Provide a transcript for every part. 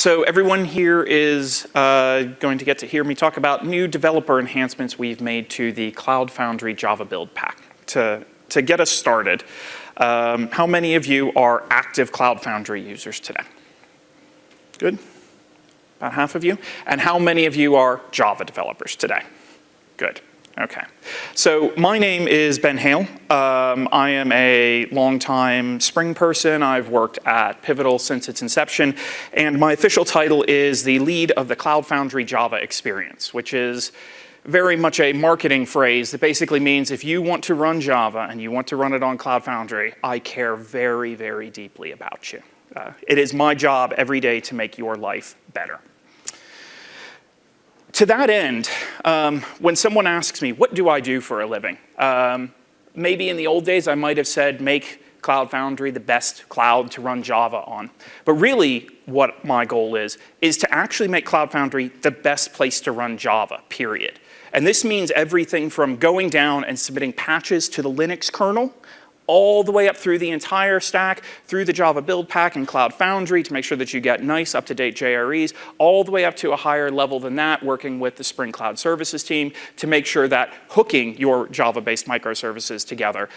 So everyone here is going to get to hear me talk about new developer enhancements we've made to the Cloud Foundry Java Buildpack. To get us started, how many of you are active Cloud Foundry users today? Good? About half of you. And how many of you are Java developers today? Good. Okay. So my name is Ben Hale. I am a longtime Spring person. I've worked at Pivotal since its inception. And my official title is the lead of the Cloud Foundry Java experience, which is very much a marketing phrase that basically means if you want to run Java and you want to run it on Cloud Foundry, I care very, very deeply about you. It is my job every day to make your life better. To that end, when someone asks me, what do I do for a living? Maybe in the old days, I might have said, make Cloud Foundry the best cloud to run Java on. But really, what my goal is to actually make Cloud Foundry the best place to run Java, period. And this means everything from going down and submitting patches to the Linux kernel, all the way up through the entire stack, through the Java Buildpack and Cloud Foundry to make sure that you get nice, up-to-date JREs, all the way up to a higher level than that, working with the Spring Cloud Services team to make sure that hooking your Java-based microservices together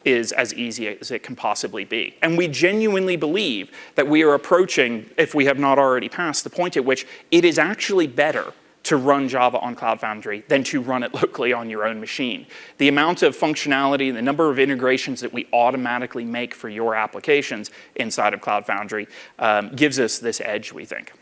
is as easy as it can possibly be. And we genuinely believe that we are approaching, if we have not already passed, the point at which it is actually better to run Java on Cloud Foundry than to run it locally on your own machine. The amount of functionality, the number of integrations that we automatically make for your applications inside of Cloud Foundry gives us this edge, we think.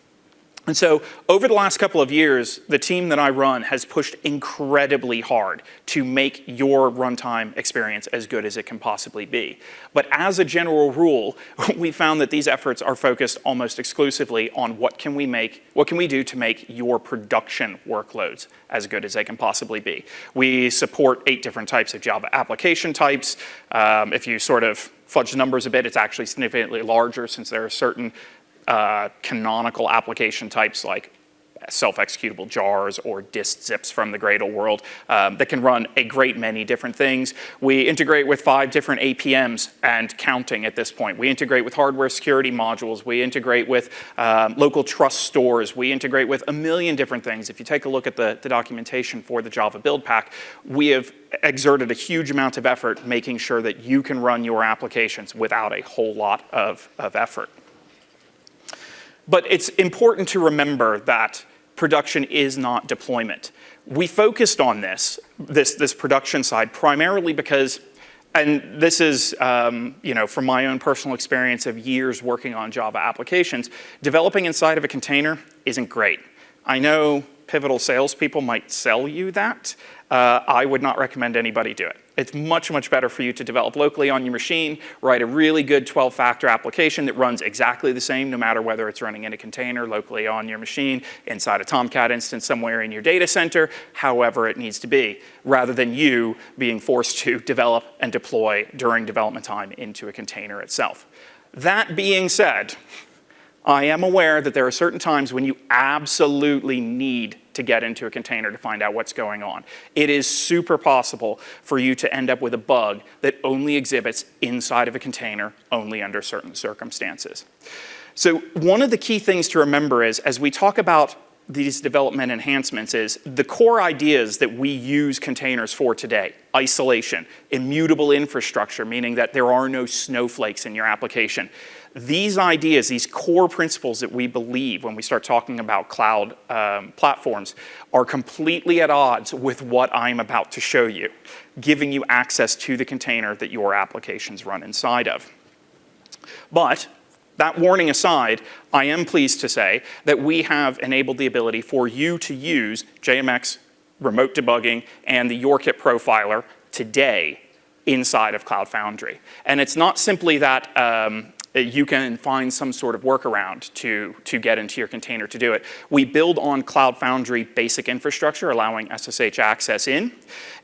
And so over the last couple of years, the team that I run has pushed incredibly hard to make your runtime experience as good as it can possibly be. But as a general rule, we found that these efforts are focused almost exclusively on what can we do to make your production workloads as good as they can possibly be. We support 8 different types of Java application types. If you sort of fudge the numbers a bit, it's actually significantly larger since there are certain canonical application types like self-executable jars or dist zips from the Gradle world that can run a great many different things. We integrate with 5 different APMs and counting at this point. We integrate with hardware security modules. We integrate with local trust stores. We integrate with a million different things. If you take a look at the documentation for the Java Buildpack, we have exerted a huge amount of effort making sure that you can run your applications without a whole lot of effort. But it's important to remember that production is not deployment. We focused on this production side primarily because, and this is from my own personal experience of years working on Java applications, developing inside of a container isn't great. I know Pivotal salespeople might sell you that. I would not recommend anybody do it. It's much, much better for you to develop locally on your machine, write a really good 12-factor application that runs exactly the same no matter whether it's running in a container locally on your machine, inside a Tomcat instance somewhere in your data center, however it needs to be, rather than you being forced to develop and deploy during development time into a container itself. That being said, I am aware that there are certain times when you absolutely need to get into a container to find out what's going on. It is super possible for you to end up with a bug that only exhibits inside of a container, only under certain circumstances. So one of the key things to remember is, as we talk about these development enhancements, is the core ideas that we use containers for today: isolation, immutable infrastructure, meaning that there are no snowflakes in your application. These ideas, these core principles that we believe when we start talking about cloud platforms, are completely at odds with what I'm about to show you, giving you access to the container that your applications run inside of. But that warning aside, I am pleased to say that we have enabled the ability for you to use JMX, remote debugging, and the YourKit profiler today inside of Cloud Foundry. And it's not simply that you can find some sort of workaround to get into your container to do it. We build on Cloud Foundry basic infrastructure, allowing SSH access in.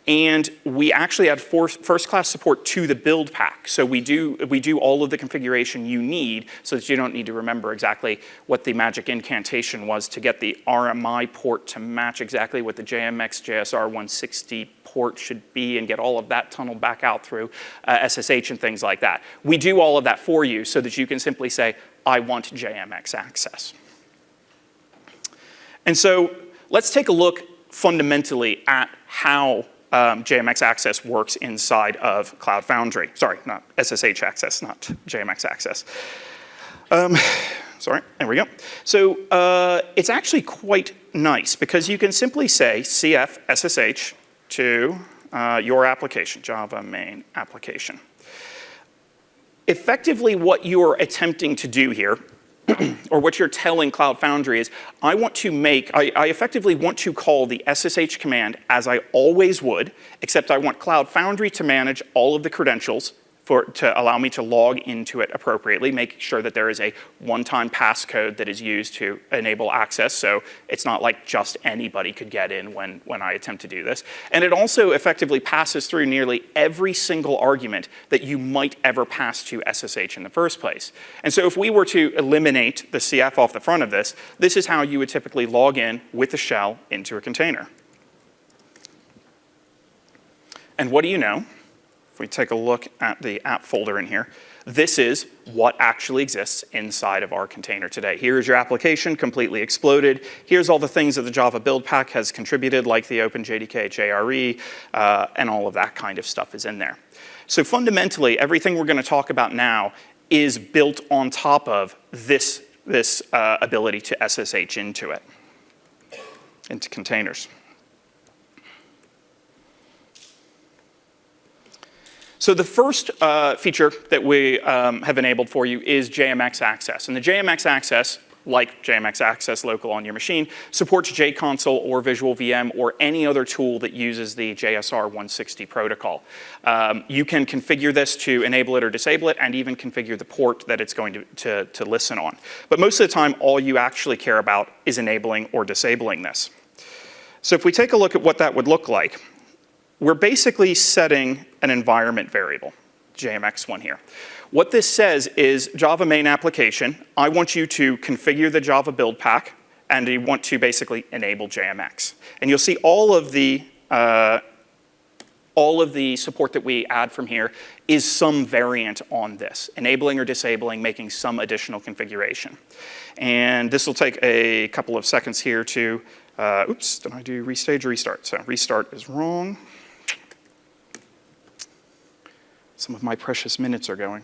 And we actually add first-class support to the Buildpack. So we do all of the configuration you need so that you don't need to remember exactly what the magic incantation was to get the RMI port to match exactly what the JMX JSR 160 port should be and get all of that tunneled back out through SSH and things like that. We do all of that for you so that you can simply say, I want JMX access. And so let's take a look fundamentally at how JMX access works inside of Cloud Foundry. Sorry, not SSH access, not JMX access. Sorry, there we go. So it's actually quite nice because you can simply say cf SSH to your application, Java main application. Effectively, what you are attempting to do here or what you're telling Cloud Foundry is, I effectively want to call the SSH command as I always would, except I want Cloud Foundry to manage all of the credentials to allow me to log into it appropriately, making sure that there is a one-time passcode that is used to enable access, so it's not like just anybody could get in when I attempt to do this. And it also effectively passes through nearly every single argument that you might ever pass to SSH in the first place. And so if we were to eliminate the CF off the front of this, this is how you would typically log in with the shell into a container. And what do you know? If we take a look at the app folder in here, this is what actually exists inside of our container today. Here's your application completely exploded. Here's all the things that the Java Buildpack has contributed, like the OpenJDK JRE, and all of that kind of stuff is in there. So fundamentally, everything we're going to talk about now is built on top of this ability to SSH into it, into containers. So the first feature that we have enabled for you is JMX access. And the JMX access, like JMX access local on your machine, supports JConsole or Visual VM or any other tool that uses the JSR 160 protocol. You can configure this to enable it or disable it and even configure the port that it's going to listen on. But most of the time, all you actually care about is enabling or disabling this. So if we take a look at what that would look like, we're basically setting an environment variable, JMX one here. What this says is Java main application, I want you to configure the Java Buildpack, and you want to basically enable JMX. And you'll see all of the support that we add from here is some variant on this, enabling or disabling, making some additional configuration. And this will take a couple of seconds here to, oops, did I do restage or restart? So restart is wrong. Some of my precious minutes are going.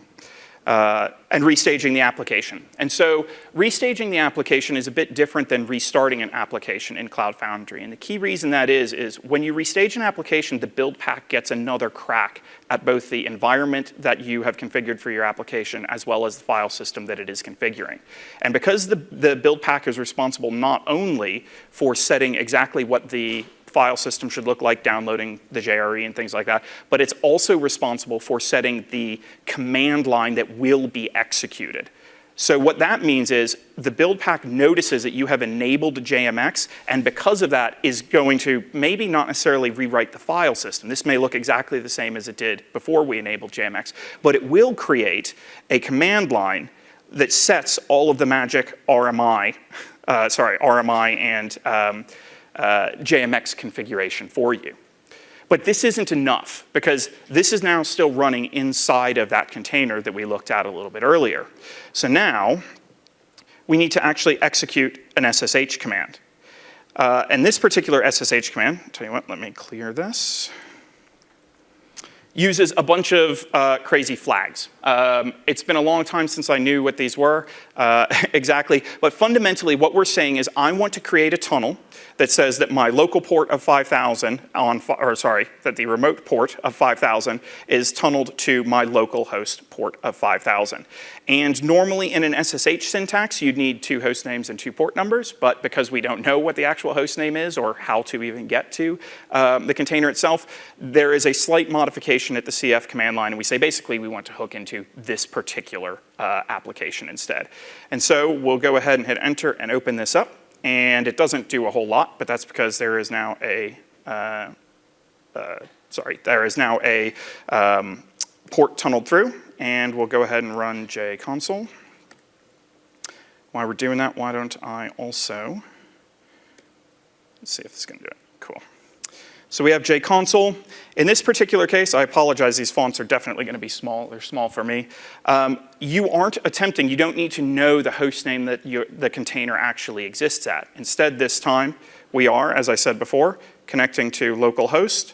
And restaging the application. And so restaging the application is a bit different than restarting an application in Cloud Foundry. And the key reason that is when you restage an application, the Buildpack gets another crack at both the environment that you have configured for your application as well as the file system that it is configuring. And because the Buildpack is responsible not only for setting exactly what the file system should look like, downloading the JRE and things like that, but it's also responsible for setting the command line that will be executed. So what that means is the Buildpack notices that you have enabled JMX, and because of that is going to maybe not necessarily rewrite the file system. This may look exactly the same as it did before we enabled JMX, but it will create a command line that sets all of the magic RMI and JMX configuration for you. But this isn't enough because this is now still running inside of that container that we looked at a little bit earlier. So now we need to actually execute an SSH command. And this particular SSH command, I'll tell you what, let me clear this, uses a bunch of crazy flags. It's been a long time since I knew what these were exactly, but fundamentally what we're saying is I want to create a tunnel that says that my local port of 5000 that the remote port of 5000 is tunneled to my local host port of 5000. And normally in an SSH syntax, you'd need 2 host names and 2 port numbers, but because we don't know what the actual host name is or how to even get to the container itself, there is a slight modification at the CF command line, and we say basically we want to hook into this particular application instead. And so we'll go ahead and hit enter and open this up. And it doesn't do a whole lot, but that's because there is now a there is now a port tunneled through, and we'll go ahead and run jconsole. While we're doing that, why don't I also, let's see if this is going to do it. Cool. So we have jconsole. In this particular case, I apologize, these fonts are definitely going to be small. They're small for me. You aren't attempting, you don't need to know the host name that the container actually exists at. Instead, this time, we are, as I said before, connecting to localhost.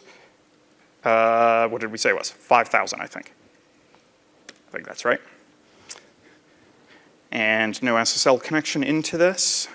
What did we say it was? 5,000, I think. I think that's right. And no SSL connection into this.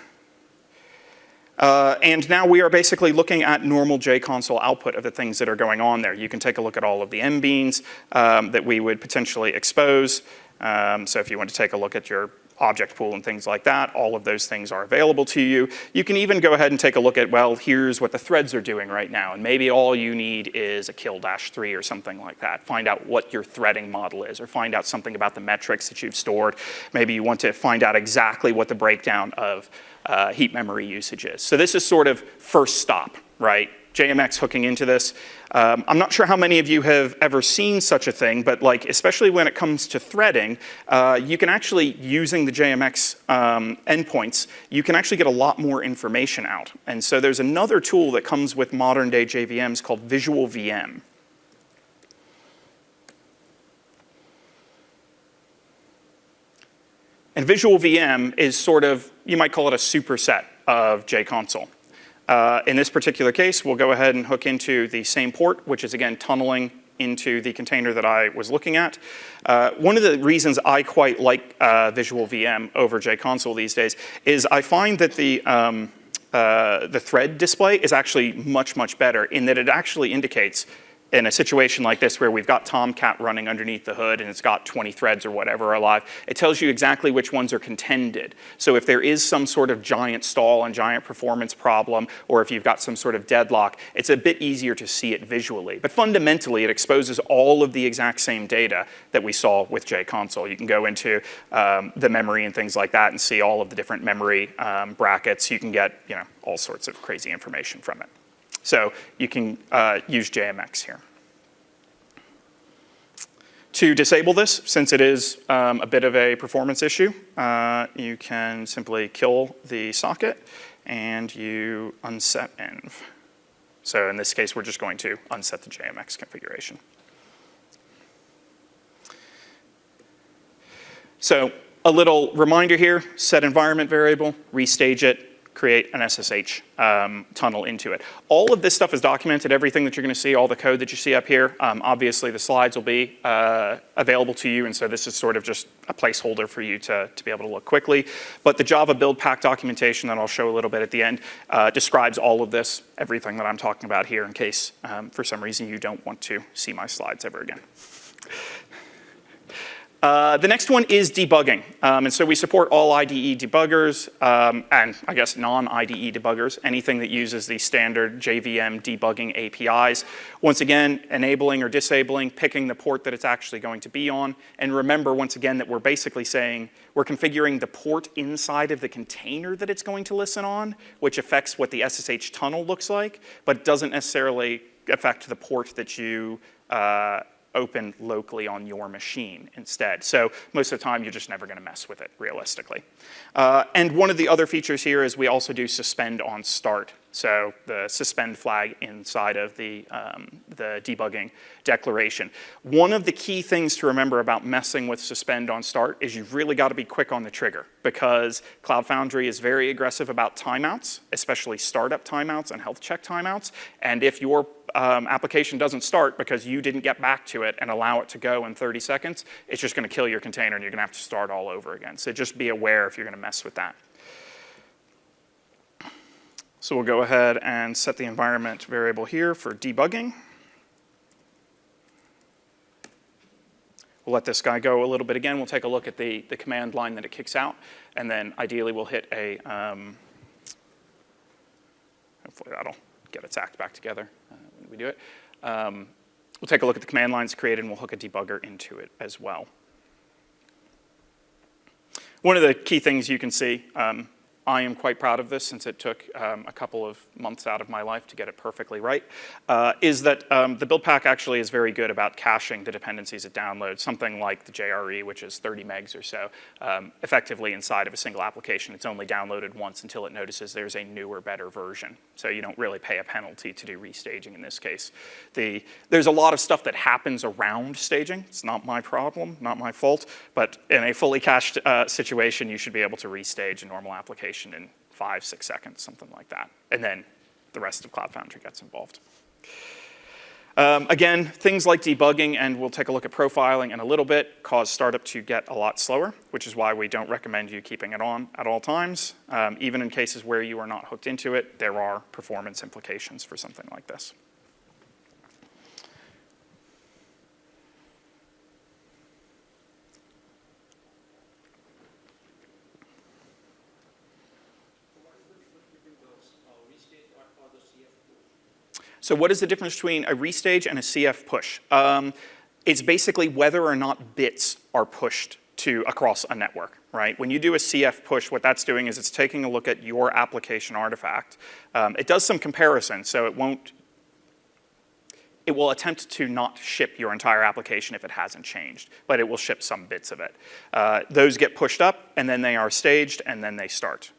And now we are basically looking at normal jconsole output of the things that are going on there. You can take a look at all of the mbeans that we would potentially expose. So if you want to take a look at your object pool and things like that, all of those things are available to you. You can even go ahead and take a look at, well, here's what the threads are doing right now. And maybe all you need is a kill-3 or something like that. Find out what your threading model is, or find out something about the metrics that you've stored. Maybe you want to find out exactly what the breakdown of heap memory usage is. So this is sort of first stop, right? JMX hooking into this. I'm not sure how many of you have ever seen such a thing, but like, especially when it comes to threading, you can actually, using the JMX endpoints, you can actually get a lot more information out. And so there's another tool that comes with modern day JVMs called Visual VM. And Visual VM is sort of, you might call it a superset of jconsole. In this particular case, we'll go ahead and hook into the same port, which is again tunneling into the container that I was looking at. One of the reasons I quite like Visual VM over jconsole these days is I find that the thread display is actually much, much better in that it actually indicates, in a situation like this where we've got Tomcat running underneath the hood and it's got 20 threads or whatever alive, it tells you exactly which ones are contended. So if there is some sort of giant stall and giant performance problem, or if you've got some sort of deadlock, it's a bit easier to see it visually. But fundamentally, it exposes all of the exact same data that we saw with jconsole. You can go into the memory and things like that and see all of the different memory brackets. You can get all sorts of crazy information from it. So you can use JMX here. To disable this, since it is a bit of a performance issue, you can simply kill the socket and you unset env. So in this case, we're just going to unset the JMX configuration. So a little reminder here, set environment variable, restage it, create an SSH tunnel into it. All of this stuff is documented, everything that you're going to see, all the code that you see up here. Obviously, the slides will be available to you, and so this is sort of just a placeholder for you to be able to look quickly. But the Java Buildpack documentation that I'll show a little bit at the end describes all of this, everything that I'm talking about here, in case for some reason you don't want to see my slides ever again. The next one is debugging. And so we support all IDE debuggers and I guess non-IDE debuggers, anything that uses the standard JVM debugging APIs. Once again, enabling or disabling, picking the port that it's actually going to be on. And remember, once again, that we're basically saying we're configuring the port inside of the container that it's going to listen on, which affects what the SSH tunnel looks like, but doesn't necessarily affect the port that you open locally on your machine instead. So most of the time, you're just never going to mess with it, realistically. And one of the other features here is we also do suspend on start. So the suspend flag inside of the debugging declaration. One of the key things to remember about messing with suspend on start is you've really got to be quick on the trigger, because Cloud Foundry is very aggressive about timeouts, especially startup timeouts and health check timeouts. And if your application doesn't start because you didn't get back to it and allow it to go in 30 seconds, it's just going to kill your container and you're going to have to start all over again. So just be aware if you're going to mess with that. So we'll go ahead and set the environment variable here for debugging. We'll let this guy go a little bit again. We'll take a look at the command line that it kicks out, and then ideally we'll hit a, hopefully that'll get its act back together when we do it. We'll take a look at the command lines created, and we'll hook a debugger into it as well. One of the key things you can see, I am quite proud of this since it took a couple of months out of my life to get it perfectly right, is that the Buildpack actually is very good about caching the dependencies it downloads, something like the JRE, which is 30 megs or so, effectively inside of a single application. It's only downloaded once until it notices there's a newer, better version. So you don't really pay a penalty to do restaging in this case. There's a lot of stuff that happens around staging. It's not my problem, not my fault, but in a fully cached situation, you should be able to restage a normal application in 5-6 seconds, something like that. And then the rest of Cloud Foundry gets involved. Again, things like debugging, and we'll take a look at profiling in a little bit, cause startup to get a lot slower, which is why we don't recommend you keeping it on at all times. Even in cases where you are not hooked into it, there are performance implications for something like this. So what is the difference between a restage and a CF push? It's basically whether or not bits are pushed across a network, right? When you do a CF push, what that's doing is it's taking a look at your application artifact. It does some comparison, so it will attempt to not ship your entire application if it hasn't changed, but it will ship some bits of it. Those get pushed up, and then they are staged, and then they start.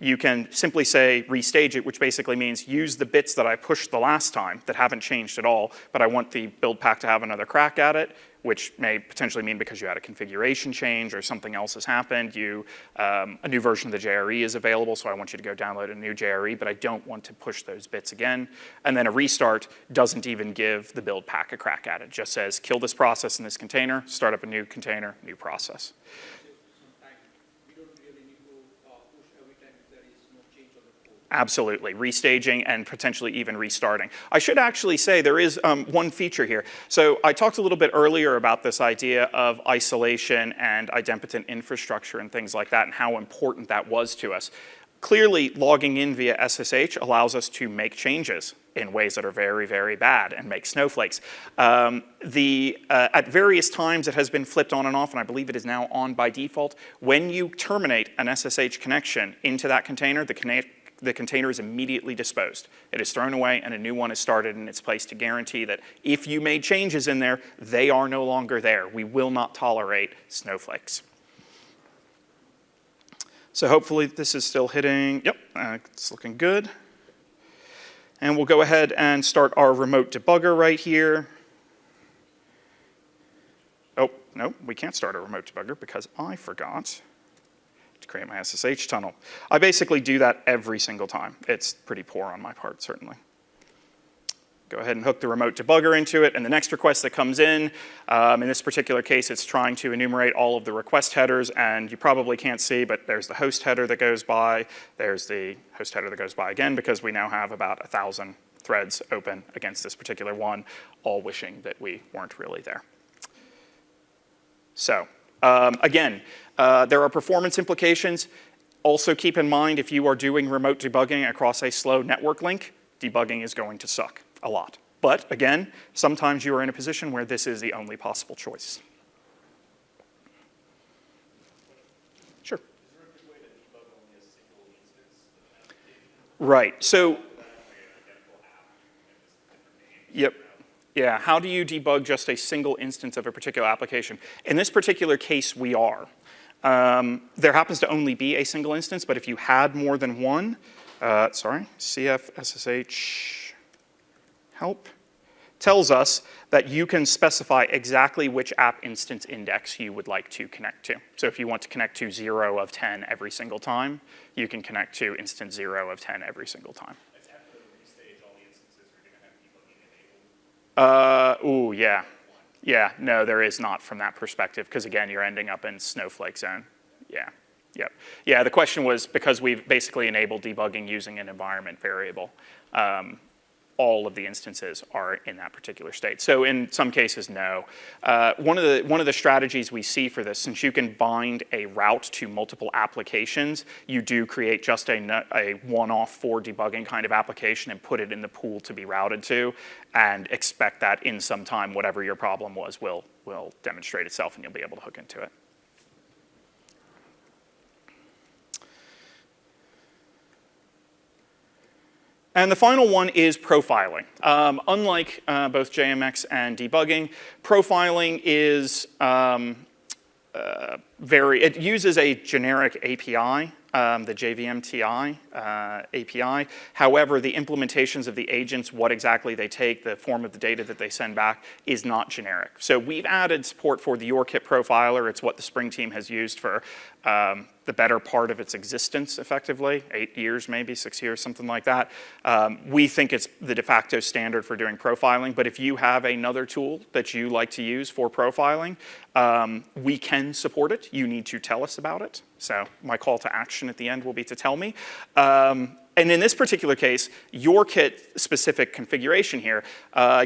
You can simply say restage it, which basically means use the bits that I pushed the last time that haven't changed at all, but I want the Buildpack to have another crack at it, which may potentially mean because you had a configuration change or something else has happened, a new version of the JRE is available, so I want you to go download a new JRE, but I don't want to push those bits again. And then a restart doesn't even give the Buildpack a crack at it. It just says, kill this process in this container, start up a new container, new process. Absolutely, restaging and potentially even restarting. I should actually say there is one feature here. So I talked a little bit earlier about this idea of isolation and idempotent infrastructure and things like that and how important that was to us. Clearly, logging in via SSH allows us to make changes in ways that are very, very bad and make snowflakes. At various times, it has been flipped on and off, and I believe it is now on by default. When you terminate an SSH connection into that container, the container is immediately disposed. It is thrown away and a new one is started in its place to guarantee that if you made changes in there, they are no longer there. We will not tolerate snowflakes. So hopefully this is still hitting. Yep, it's looking good. And we'll go ahead and start our remote debugger right here. Oh, no, we can't start a remote debugger because I forgot to create my SSH tunnel. I basically do that every single time. It's pretty poor on my part, certainly. Go ahead and hook the remote debugger into it, and the next request that comes in this particular case, it's trying to enumerate all of the request headers, and you probably can't see, but there's the host header that goes by, there's the host header that goes by again, because we now have about 1,000 threads open against this particular one, all wishing that we weren't really there. So, again, there are performance implications. Also keep in mind, if you are doing remote debugging across a slow network link, debugging is going to suck a lot. But again, sometimes you are in a position where this is the only possible choice. Sure. Is there a good way to debug only a single instance of an application? Right. So, yep. Yeah, how do you debug just a single instance of a particular application? In this particular case, we are. There happens to only be a single instance, but if you had more than one, CF SSH help tells us that you can specify exactly which app instance index you would like to connect to. So if you want to connect to 0 of 10 every single time, you can connect to instance 0 of 10 every single time. After the restage, all the instances are going to have debugging enabled? Yeah. Yeah, no, there is not from that perspective, because again, you're ending up in snowflake zone. Yeah, yep. Yeah, the question was because we've basically enabled debugging using an environment variable. All of the instances are in that particular state. So in some cases, no. One of the strategies we see for this, since you can bind a route to multiple applications, you do create just a one-off for debugging kind of application and put it in the pool to be routed to, and expect that in some time, whatever your problem was will demonstrate itself and you'll be able to hook into it. And the final one is profiling. Unlike both JMX and debugging, profiling is it uses a generic API, the JVMTI API. However, the implementations of the agents, what exactly they take, the form of the data that they send back, is not generic. So we've added support for the YourKit profiler. It's what the Spring team has used for the better part of its existence, effectively, 8 years, maybe 6 years, something like that. We think it's the de facto standard for doing profiling, but if you have another tool that you like to use for profiling, we can support it. You need to tell us about it. So my call to action at the end will be to tell me. And in this particular case, YourKit-specific configuration here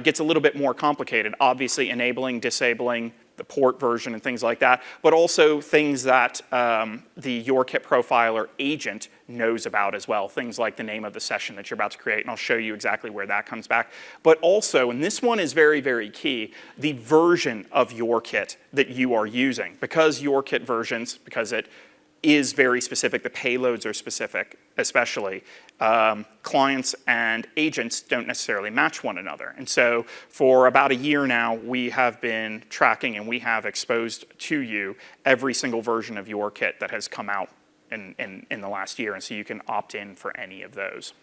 gets a little bit more complicated, obviously enabling, disabling, the port version and things like that, but also things that the YourKit profiler agent knows about as well, things like the name of the session that you're about to create, and I'll show you exactly where that comes back. But also, and this one is very, very key, the version of YourKit that you are using. Because YourKit versions, because it is very specific, the payloads are specific especially, clients and agents don't necessarily match one another. And so for about a year now, we have been tracking and we have exposed to you every single version of YourKit that has come out in the last year, and so you can opt in for any of those.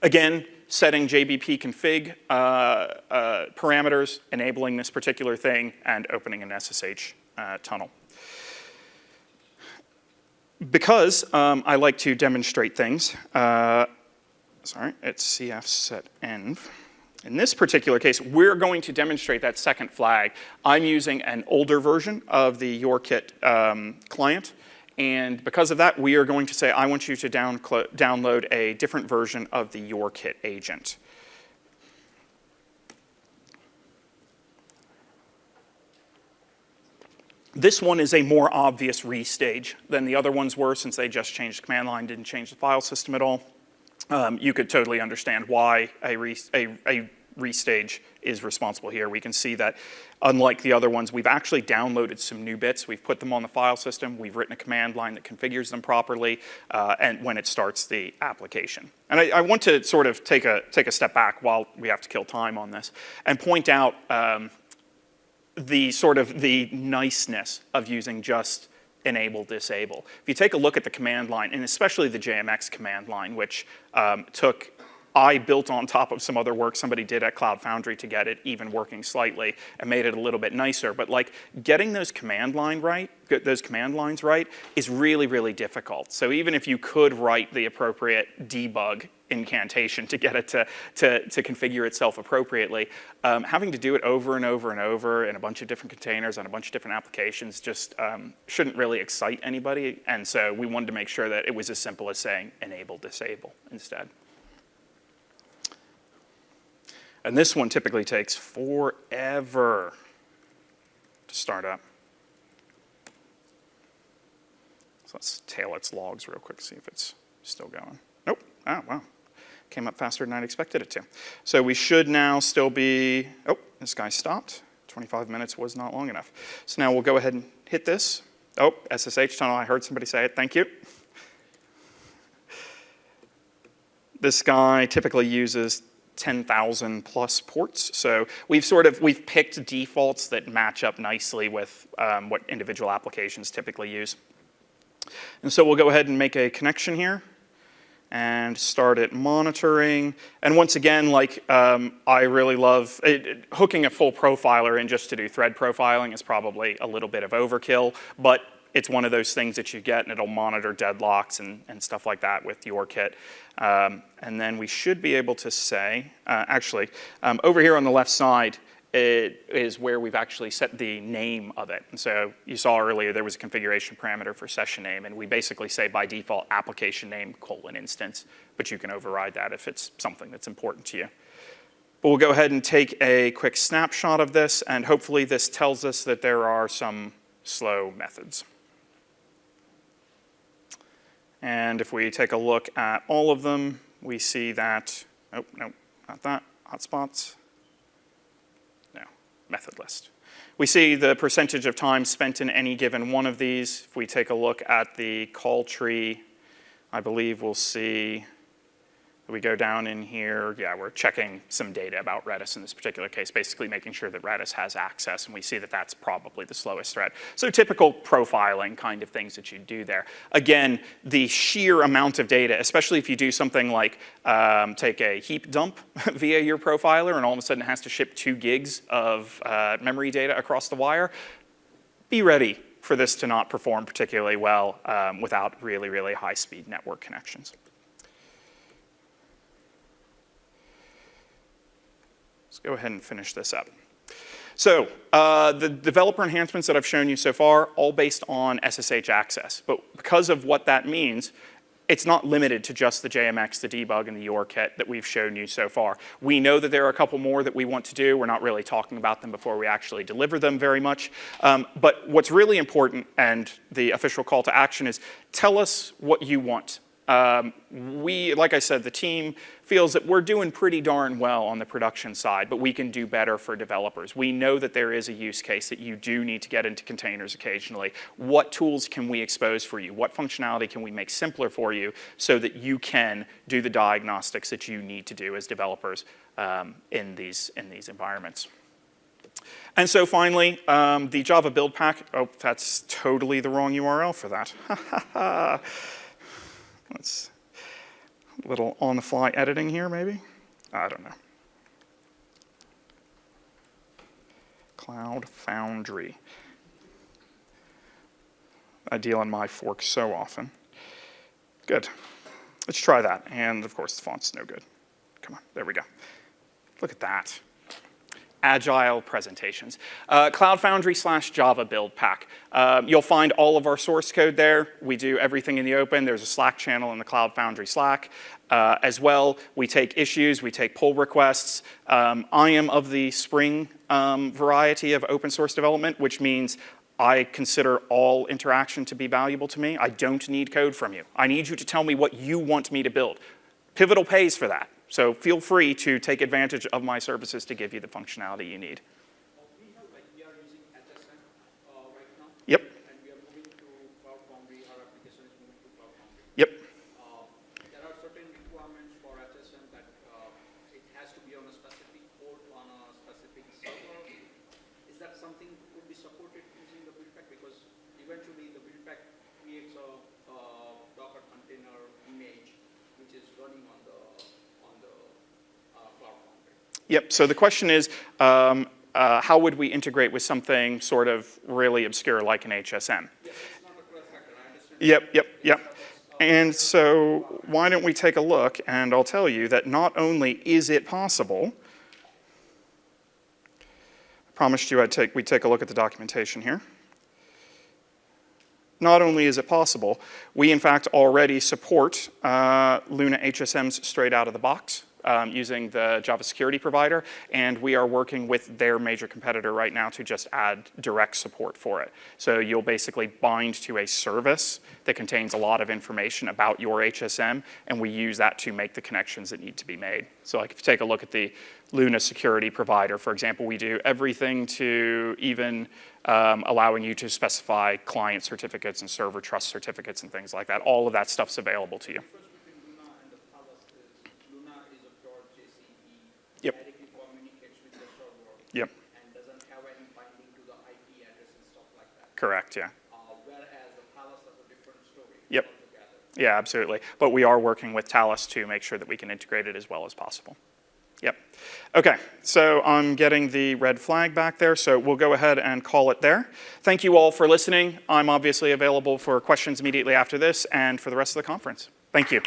Again, setting JBP config parameters, enabling this particular thing, and opening an SSH tunnel. Because I like to demonstrate things, sorry, it's CF set env. In this particular case, we're going to demonstrate that second flag. I'm using an older version of the YourKit client, and because of that, we are going to say, I want you to download a different version of the YourKit agent. This one is a more obvious restage than the other ones were, since they just changed the command line, didn't change the file system at all. You could totally understand why a restage is responsible here. We can see that, unlike the other ones, we've actually downloaded some new bits. We've put them on the file system. We've written a command line that configures them properly, and when it starts the application. And I want to sort of take a step back while we have to kill time on this, and point out the niceness of using just enable, disable. If you take a look at the command line, and especially the JMX command line, which I built on top of some other work somebody did at Cloud Foundry to get it even working slightly and made it a little bit nicer. But like getting those command lines right is really, really difficult. So even if you could write the appropriate debug incantation to get it to configure itself appropriately, having to do it over and over and over in a bunch of different containers on a bunch of different applications just shouldn't really excite anybody. And so we wanted to make sure that it was as simple as saying enable, disable instead. And this one typically takes forever to start up. So let's tail its logs real quick, see if it's still going. Nope. Oh, wow. Came up faster than I'd expected it to. So we should now still be, oh, this guy stopped. 25 minutes was not long enough. So now we'll go ahead and hit this. Oh, SSH tunnel, I heard somebody say it, thank you. This guy typically uses 10,000 plus ports. So we've picked defaults that match up nicely with what individual applications typically use. And so we'll go ahead and make a connection here and start it monitoring. And once again, like I really love hooking a full profiler in just to do thread profiling is probably a little bit of overkill, but it's one of those things that you get, and it'll monitor deadlocks and stuff like that with YourKit. And then we should be able to say, over here on the left side, it is where we've actually set the name of it. And so you saw earlier there was a configuration parameter for session name, and we basically say by default application name : instance, but you can override that if it's something that's important to you. But we'll go ahead and take a quick snapshot of this, and hopefully this tells us that there are some slow methods. And if we take a look at all of them, we see that, oh, no, not that, hotspots. No, method list. We see the percentage of time spent in any given one of these. If we take a look at the call tree, I believe we'll see We go down in here, yeah, we're checking some data about Redis in this particular case, basically making sure that Redis has access, and we see that that's probably the slowest thread. So typical profiling kind of things that you do there. Again, the sheer amount of data, especially if you do something like take a heap dump via your profiler, and all of a sudden it has to ship 2 gigs of memory data across the wire, be ready for this to not perform particularly well without really, really high-speed network connections. Let's go ahead and finish this up. So the developer enhancements that I've shown you so far, all based on SSH access. But because of what that means, it's not limited to just the JMX, the debug, and the YourKit that we've shown you so far. We know that there are a couple more that we want to do. We're not really talking about them before we actually deliver them very much. But what's really important, and the official call to action, is tell us what you want. Like I said, the team feels that we're doing pretty darn well on the production side, but we can do better for developers. We know that there is a use case that you do need to get into containers occasionally. What tools can we expose for you? What functionality can we make simpler for you so that you can do the diagnostics that you need to do as developers in these environments? And so finally, the Java Buildpack. Oh, that's totally the wrong URL for that. Let's a little on-the-fly editing here, maybe? I don't know. Cloud Foundry. I deal in my fork so often. Good. Let's try that. And of course, the font's no good. Come on, there we go. Look at that. Agile presentations. Cloud Foundry / Java Buildpack. You'll find all of our source code there. We do everything in the open. There's a Slack channel in the Cloud Foundry Slack. As well, we take issues, we take pull requests. I am of the Spring variety of open source development, which means I consider all interaction to be valuable to me. I don't need code from you. I need you to tell me what you want me to build. Pivotal pays for that. So feel free to take advantage of my services to give you the functionality you need. We are using HSM right now. Yep. And we are moving to Cloud Foundry. Our application is moving to Cloud Foundry. Yep. There are certain requirements for HSM that it has to be on a specific port on a specific server. Is that something that could be supported using the Buildpack? Because eventually the Buildpack creates a Docker container image which is running on the Cloud Foundry. Yep, so the question is, how would we integrate with something sort of really obscure like an HSM? Yes, it's not a class factor, I understand. Yep. And so why don't we take a look, and I'll tell you that not only is it possible, I promised you we'd take a look at the documentation here. Not only is it possible, we in fact already support Luna HSMs straight out of the box using the Java security provider, and we are working with their major competitor right now to just add direct support for it. So you'll basically bind to a service that contains a lot of information about your HSM, and we use that to make the connections that need to be made. So like if you take a look at the Luna security provider, for example, we do everything to even allowing you to specify client certificates and server trust certificates and things like that. All of that stuff's available to you. Luna and the Palace is, Luna is a pure JCE, Yep. directly communicates with the server, Yep, and doesn't have any binding to the IP address and stuff like that. correct, yeah. Whereas the Palace has a different story Yep. altogether. Yeah, absolutely. But we are working with Talus to make sure that we can integrate it as well as possible. Yep. Okay, so I'm getting the red flag back there, so we'll go ahead and call it there. Thank you all for listening. I'm obviously available for questions immediately after this and for the rest of the conference. Thank you.